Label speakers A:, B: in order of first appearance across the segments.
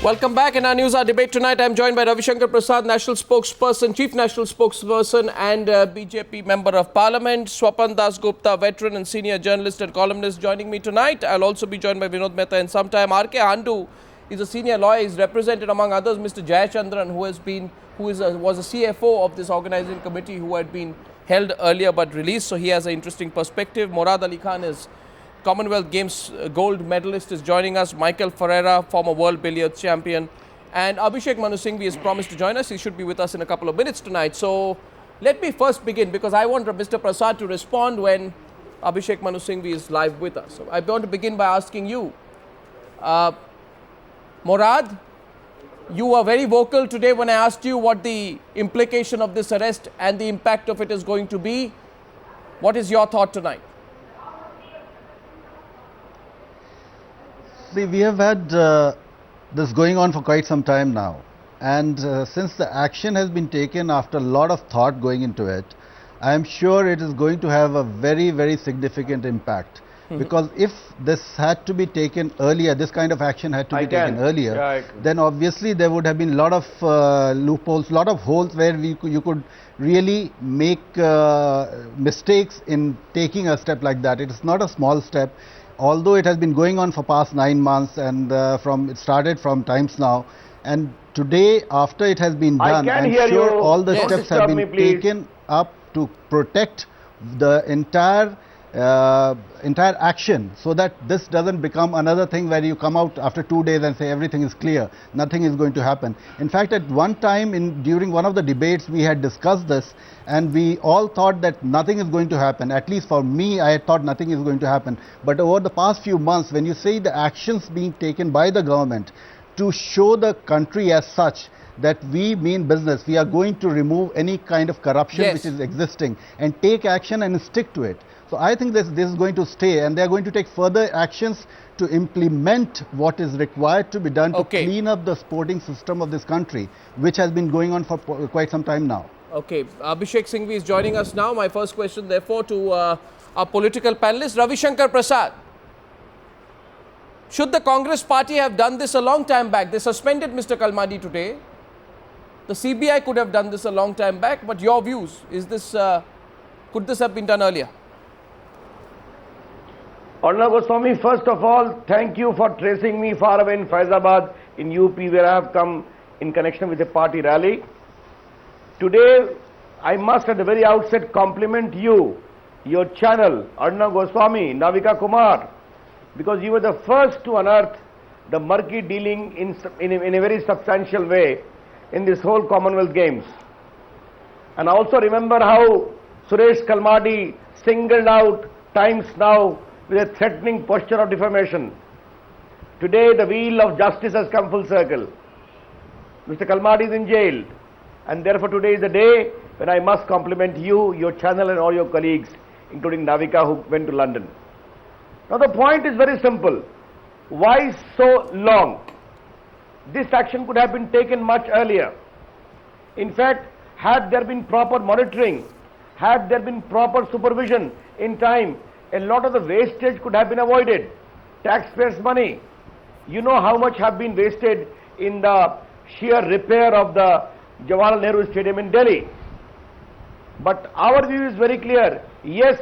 A: Welcome back. In our News Hour debate tonight, I'm joined by Ravi Shankar Prasad, National Spokesperson, Chief National Spokesperson and BJP Member of Parliament, Swapan Das Gupta, veteran and senior journalist and columnist, joining me tonight. I'll also be joined by Vinod Mehta in some time. R.K. Handu is a senior lawyer. He's represented, among others, Mr. Jayachandran, who was a CFO of this organizing committee who had been held earlier but released. So he has an interesting perspective. Morad Ali Khan is Commonwealth Games gold medalist, is joining us. Michael Ferreira, former world billiards champion, and Abhishek Manu Singhvi has promised to join us. He should be with us in a couple of minutes tonight. So let me first begin, because I want Mr. Prasad to respond when Abhishek Manu Singhvi is live with us. So I want to begin by asking you, Morad, you were very vocal today when I asked you what the implication of this arrest and the impact of it is going to be. What is your thought tonight?
B: See, we have had this going on for quite some time now, and since the action has been taken after a lot of thought going into it, I am sure it is going to have a very, very significant impact. Because if this had to be taken earlier, this kind of action had to be taken earlier, then obviously there would have been a lot of loopholes, lot of holes where you could really make mistakes in taking a step like that. It is not a small step. Although it has been going on for past 9 months, and it started from times now, and today after it has been done, I'm sure all the steps have been taken up to protect the entire action, so that this doesn't become another thing where you come out after 2 days and say everything is clear, nothing is going to happen. In fact, at one time during one of the debates we had discussed this, and we all thought that nothing is going to happen. At least for me, I thought nothing is going to happen. But over the past few months, when you see the actions being taken by the government to show the country as such that we mean business, we are going to remove any kind of corruption which is existing and take action and stick to it. So I think this is going to stay, and they are going to take further actions to implement what is required to be done to clean up the sporting system of this country, which has been going on for quite some time now. Okay,
A: Abhishek Singhvi is joining us now. My first question, therefore, to our political panelist, Ravi Shankar Prasad. Should the Congress party have done this a long time back? They suspended Mr. Kalmadi today. The CBI could have done this a long time back, but your views, is this could this have been done earlier?
C: Arnab Goswami, first of all, thank you for tracing me far away in Faizabad in UP, where I have come in connection with a party rally. Today, I must at the very outset compliment you, your channel, Arnab Goswami, Navika Kumar, because you were the first to unearth the murky dealing in a very substantial way in this whole Commonwealth Games. And I also remember how Suresh Kalmadi singled out Times Now with a threatening posture of defamation. Today the wheel of justice has come full circle. Mr. Kalmadi is in jail, and therefore today is the day when I must compliment you, your channel and all your colleagues, including Navika, who went to London. Now the point is very simple. Why so long? This action could have been taken much earlier. In fact, had there been proper monitoring, had there been proper supervision in time, a lot of the wastage could have been avoided. Taxpayers' money. You know how much have been wasted in the sheer repair of the Jawaharlal Nehru Stadium in Delhi. But our view is very clear. Yes,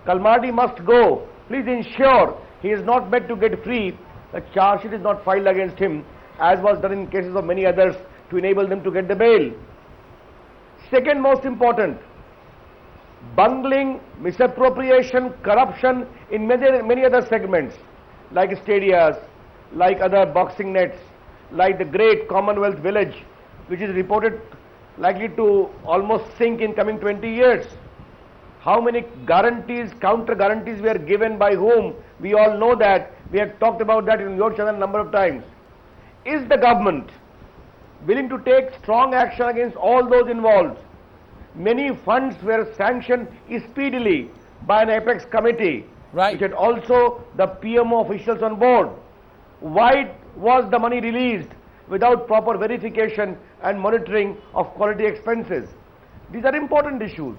C: Kalmadi must go. Please ensure he is not meant to get free. The charge sheet is not filed against him, as was done in cases of many others, to enable them to get the bail. Second most important, bungling, misappropriation, corruption in many other segments, like stadiums, like other boxing nets, like the great Commonwealth Village, which is reported likely to almost sink in coming 20 years. How many guarantees, counter guarantees were given by whom? We all know that. We have talked about that in your channel a number of times. Is the government willing to take strong action against all those involved? Many funds were sanctioned speedily by an apex committee, which had also the PMO officials on board. Why was the money released without proper verification and monitoring of quality expenses? These are important issues.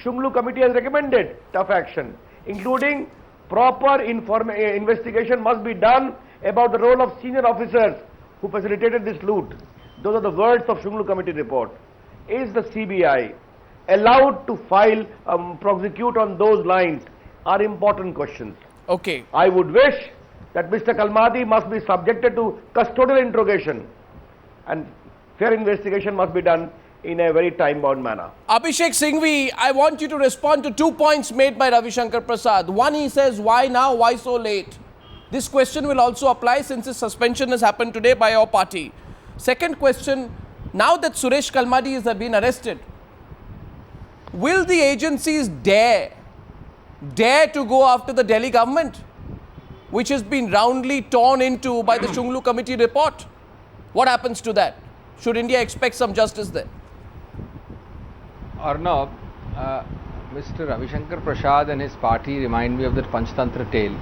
C: Shunglu committee has recommended tough action, including proper investigation must be done about the role of senior officers who facilitated this loot. Those are the words of Shunglu Committee report. Is the CBI allowed to file, prosecute on those lines are important questions.
A: Okay.
C: I would wish that Mr. Kalmadi must be subjected to custodial interrogation and fair investigation must be done in a very time-bound manner.
A: Abhishek Singhvi, I want you to respond to 2 points made by Ravi Shankar Prasad. One, he says, why now? Why so late? This question will also apply since his suspension has happened today by your party. Second question, now that Suresh Kalmadi has been arrested, will the agencies dare to go after the Delhi government, which has been roundly torn into by the Shunglu Committee report? What happens to that? Should India expect some justice there?
D: Arnab, Mr. Ravi Shankar Prasad and his party remind me of that Panchtantra tale.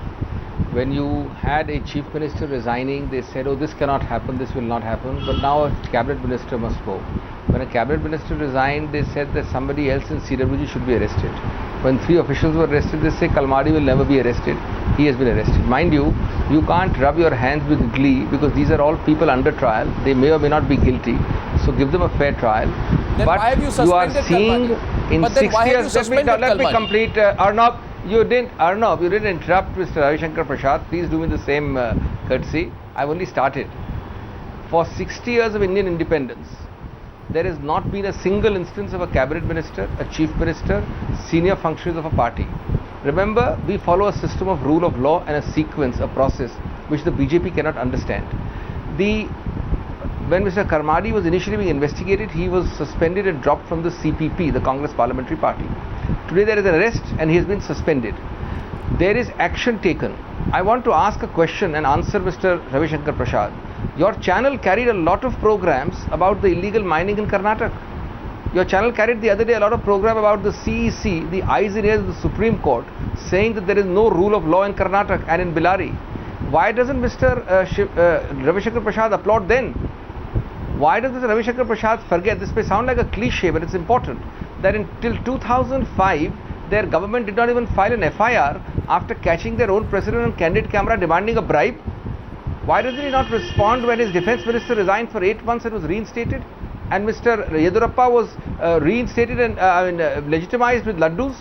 D: When you had a chief minister resigning, they said, oh, this cannot happen, this will not happen, but now a cabinet minister must go. When a cabinet minister resigned, they said that somebody else in CWG should be arrested. When 3 officials were arrested, they say Kalmadi will never be arrested. He has been arrested. Mind you, you can't rub your hands with glee because these are all people under trial. They may or may not be guilty. So give them a fair trial.
A: Then
D: but
A: why have you
D: you are
A: suspended
D: seeing
A: Kalmadi?
D: in
A: But then
D: 6
A: why have you
D: years, let
A: suspended
D: me
A: Kalmadi?
D: complete. Arnab, you didn't interrupt Mr. Ravi Shankar Prasad. Please do me the same courtesy. I've only started. For 60 years of Indian independence, there has not been a single instance of a cabinet minister, a chief minister, senior functionaries of a party. Remember, we follow a system of rule of law and a sequence, a process, which the BJP cannot understand. When Mr. Kalmadi was initially being investigated, he was suspended and dropped from the CPP, the Congress Parliamentary Party. Today there is an arrest and he has been suspended. There is action taken. I want to ask a question and answer Mr. Ravi Shankar Prasad. Your channel carried a lot of programs about the illegal mining in Karnataka. Your channel carried the other day a lot of program about the CEC, the eyes and ears of the Supreme Court, saying that there is no rule of law in Karnataka and in Bellary. Why doesn't Mr. Ravi Shankar Prasad applaud then? Why does Mr. Ravi Shankar Prasad forget? This may sound like a cliche, but it's important that until 2005, their government did not even file an FIR after catching their own president on candid camera demanding a bribe. Why doesn't he not respond when his defense minister resigned for 8 months and was reinstated? And Mr. Yedurappa was reinstated and legitimized with laddus?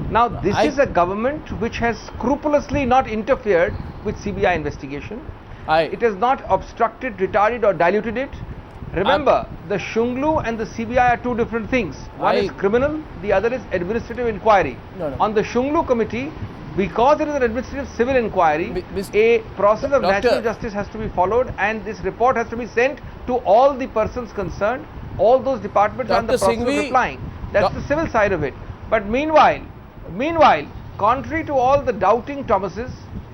D: Now, this is a government which has scrupulously not interfered with CBI investigation. It has not obstructed, retarded or diluted it. Remember, the Shunglu and the CBI are two different things. One is criminal, the other is administrative inquiry. On the Shunglu committee, because it is an administrative civil inquiry, a process of natural justice has to be followed and this report has to be sent to all the persons concerned. All those departments are in the process of replying. That's the civil side of it. But meanwhile, contrary to all the doubting Thomases,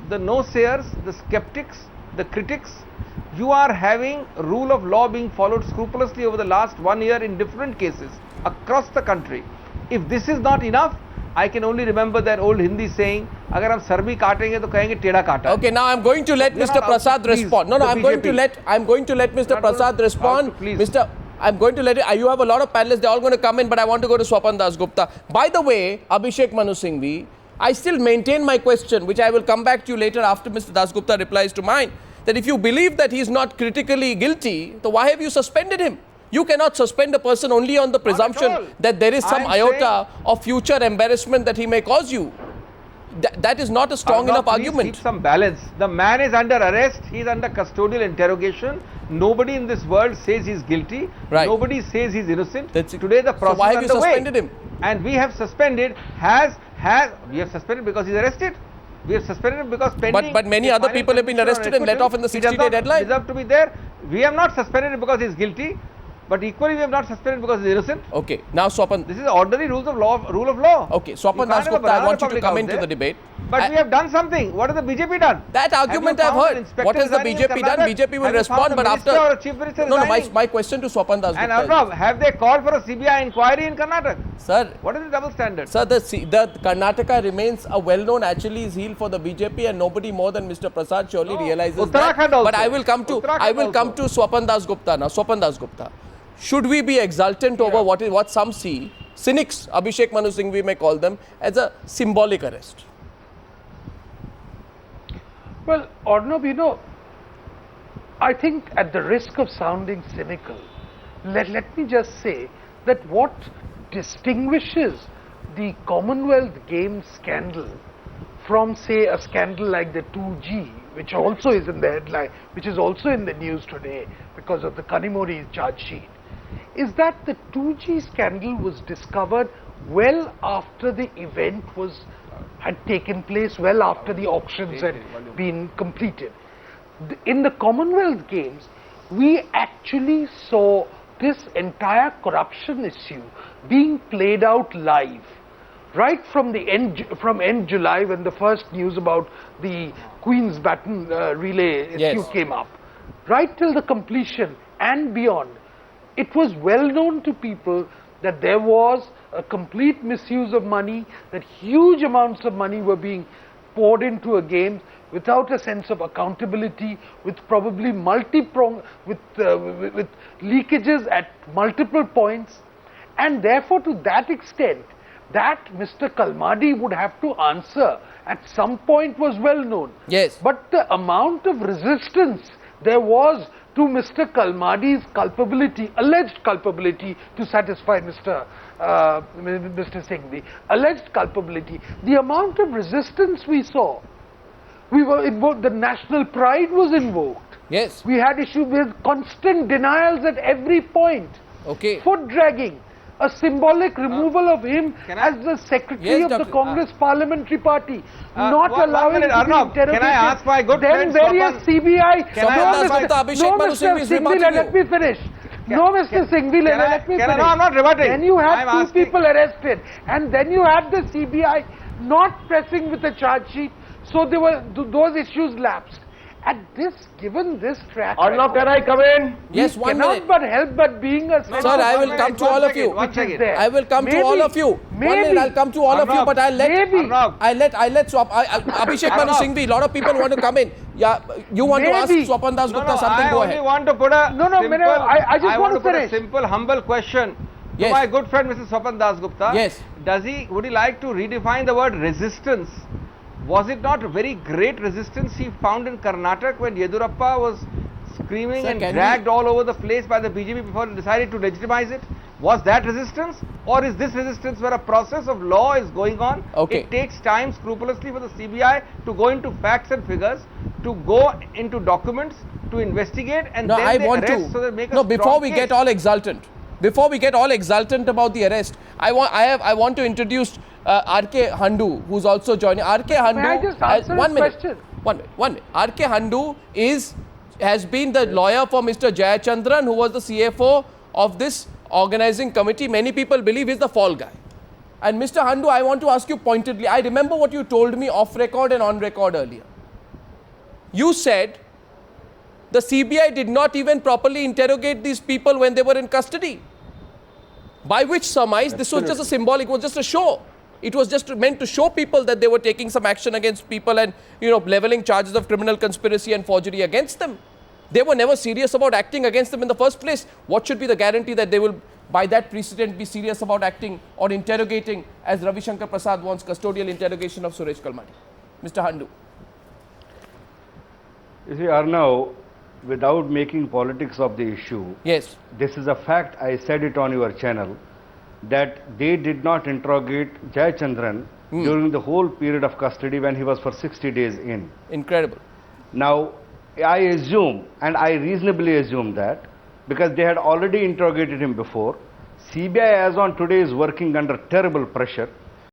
D: the no-sayers, the skeptics, the critics, you are having rule of law being followed scrupulously over the last 1 year in different cases across the country. If this is not enough, I can only remember that old Hindi saying, "Agar hum sarbi kaatenge to kahenge teda kaata."
A: Okay, now I'm going to let Mr. Prasad respond. No, I'm going to let Mr. Prasad respond. I'm going to let it. You have a lot of panelists. They're all going to come in, but I want to go to Swapan Dasgupta. By the way, Abhishek Manu Singhvi, I still maintain my question, which I will come back to you later after Mr. Dasgupta replies to mine, that if you believe that he is not critically guilty, then why have you suspended him? You cannot suspend a person only on the presumption that there is some iota of future embarrassment that he may cause you. That is not a strong enough argument.
D: Keep some balance. The man is under arrest. He is under custodial interrogation. Nobody in this world says he is guilty.
A: Right.
D: Nobody says he is innocent.
A: Today the process
D: so why have
A: you suspended him?
D: And we have suspended. We have suspended because he is arrested. We have suspended him because pending.
A: But many other people have been arrested and let off in the 60-day deadline.
D: He does not deserve to be there. We have not suspended him because he is guilty. But equally, we have not suspended because he is innocent.
A: Okay, now Swapan.
D: This is ordinary rule of law.
A: Okay, Swapan Dasgupta, I want you to come into the debate.
D: But we have done something. What has the BJP done?
A: That argument I've heard. What has the BJP done? BJP will respond, but after. No, my question to Swapan Dasgupta.
D: And Arnab, have they called for a CBI inquiry in Karnataka?
A: Sir.
D: What is the double standard?
A: Sir, the Karnataka remains a well-known Achilles heel for the BJP, and nobody more than Mr. Prasad surely realizes that. But I will come to Swapan Dasgupta now. Swapan Dasgupta. Should we be exultant over what some see, cynics, Abhishek Manu Singhvi may call them, as a symbolic arrest?
E: Well, Arnab, I think at the risk of sounding cynical, let me just say that what distinguishes the Commonwealth Games scandal from, say, a scandal like the 2G, which also is in the headline, which is also in the news today because of the Kanimori charge sheet, is that the 2G scandal was discovered well after the event had taken place, well after the auctions had been completed. In the Commonwealth Games, we actually saw this entire corruption issue being played out live, right from end July, when the first news about the Queen's Baton relay issue came up, right till the completion and beyond. It was well known to people that there was a complete misuse of money, that huge amounts of money were being poured into a game without a sense of accountability, with probably with leakages at multiple points, and therefore to that extent that Mr. Kalmadi would have to answer at some point was well known.
A: Yes.
E: But the amount of resistance there was to Mr. Kalmadi's culpability, alleged culpability, to satisfy Mr. Singhvi, alleged culpability, the amount of resistance we saw, the national pride was invoked.
A: Yes.
E: We had issue with constant denials at every point.
A: Okay.
E: Foot dragging, a symbolic removal of him as the secretary of the Congress Parliamentary Party, not allowing him to be interrogated.
D: Can I ask my good
E: then
D: friend
E: various CBI.
A: Mr.
E: Singhvi, let me finish. No, Mr. Singhvi, let me finish.
D: No, I'm not rebutting.
E: Then you had two people arrested, and then you had the CBI not pressing with a charge sheet, so there were those issues lapsed. Given this track
C: Arnav, can I come in?
A: Yes, 1 minute.
E: Cannot but help but being a
A: Sir, I will come to all of you. I will come to all of you. 1 minute, I'll come to all of you, but I'll let Abhishek Manu Singhvi. A lot of people want to come in. Yeah, you want to ask Swapan Das Gupta something? Go ahead.
D: I only want to put a
E: I just want to
D: put
E: finish.
D: a simple, humble question to my good friend Mr. Swapan Das Gupta.
A: Yes.
D: Would he like to redefine the word resistance? Was it not very great resistance he found in Karnataka when Yedurappa was screaming and dragged all over the place by the BJP before he decided to legitimize it? Was that resistance? Or is this resistance where a process of law is going on?
A: Okay.
D: It takes time scrupulously for the CBI to go into facts and figures, to go into documents, to investigate, and then they arrest so they make a strong
A: before we
D: case.
A: get all exultant. Before we get all exultant about the arrest, I want to introduce R.K. Handu, who's also joining. R.K. Handu.
E: May I just answer his question?
A: One minute. R.K. Handu has been the lawyer for Mr. Jayachandran, who was the CFO of this organizing committee. Many people believe he's the fall guy. And Mr. Handu, I want to ask you pointedly. I remember what you told me off record and on record earlier. You said the CBI did not even properly interrogate these people when they were in custody. By which surmise, this was just a symbolic, it was just a show. It was just meant to show people that they were taking some action against people and, leveling charges of criminal conspiracy and forgery against them. They were never serious about acting against them in the first place. What should be the guarantee that they will, by that precedent, be serious about acting or interrogating, as Ravi Shankar Prasad wants custodial interrogation of Suresh Kalmadi? Mr. Handu.
C: You see, Arnav, without making politics of the issue,
A: yes,
C: this is a fact. I said it on your channel that they did not interrogate Jayachandran during the whole period of custody when he was for 60 days in.
A: Incredible.
C: Now, I assume, and I reasonably assume that, because they had already interrogated him before, CBI as on today is working under terrible pressure.